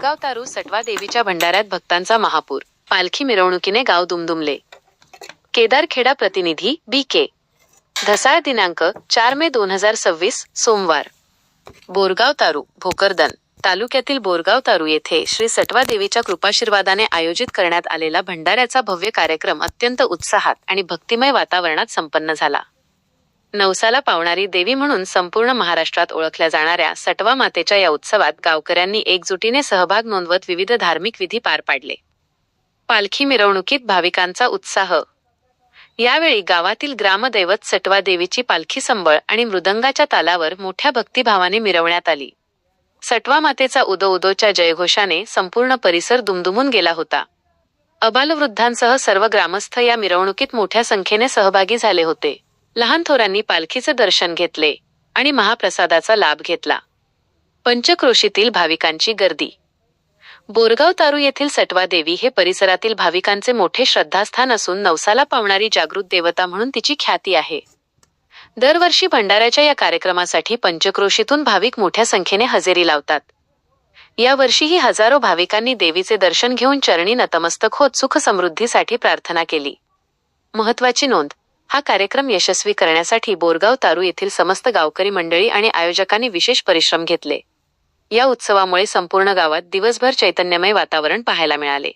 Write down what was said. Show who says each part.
Speaker 1: बोरगाव तारू सटवा देवीच्या भंडाऱ्यात भक्तांचा महापूर. पालखी मिरवणुकीने गाव दुमदुमले. केदारखेडा प्रतिनिधी बी.के. धसाळ दिनांक 4 मे 2026 सोमवार. बोरगाव तारू भोकरदन तालुक्यातील बोरगाव तारू येथे श्री सटवा देवीच्या कृपाशीर्वादाने आयोजित करण्यात आलेला भंडाऱ्याचा भव्य कार्यक्रम अत्यंत उत्साहात आणि भक्तिमय वातावरणात संपन्न झाला. नवसाला पावणारी देवी म्हणून संपूर्ण महाराष्ट्रात ओळखल्या जाणाऱ्या सटवा मातेच्या या उत्सवात गावकऱ्यांनी एकजुटीने सहभाग नोंदवत विविध धार्मिक विधी पार पाडले. पालखी मिरवणुकीत भाविकांचा उत्साह. यावेळी गावातील ग्रामदैवत सटवा देवीची पालखी संबळ आणि मृदंगाच्या तालावर मोठ्या भक्तिभावाने मिरवण्यात आली. सटवा मातेचा उदो उदोच्या जयघोषाने संपूर्ण परिसर दुमदुमून गेला होता. अबालवृद्धांसह सर्व ग्रामस्थ या मिरवणुकीत मोठ्या संख्येने सहभागी झाले होते. लहान थोरांनी पालखीचे दर्शन घेतले आणि महाप्रसादाचा लाभ घेतला. पंचक्रोशीतील भाविकांची गर्दी. बोरगाव तारू येथील सटवा देवी हे परिसरातील भाविकांचे मोठे श्रद्धास्थान असून नवसाला पावणारी जागृत देवता म्हणून तिची ख्याती आहे. दरवर्षी भंडाऱ्याच्या या कार्यक्रमासाठी पंचक्रोशीतून भाविक मोठ्या संख्येने हजेरी लावतात. या वर्षीही हजारो भाविकांनी देवीचे दर्शन घेऊन चरणी नतमस्तक होत सुख समृद्धीसाठी प्रार्थना केली. महत्त्वाची नोंद. हा कार्यक्रम यशस्वी करण्यासाठी बोरगाव तारू येथील समस्त गावकरी मंडळी आणि आयोजकांनी विशेष परिश्रम घेतले. या उत्सवामुळे संपूर्ण गावात दिवसभर चैतन्यमय वातावरण पाहायला मिळाले.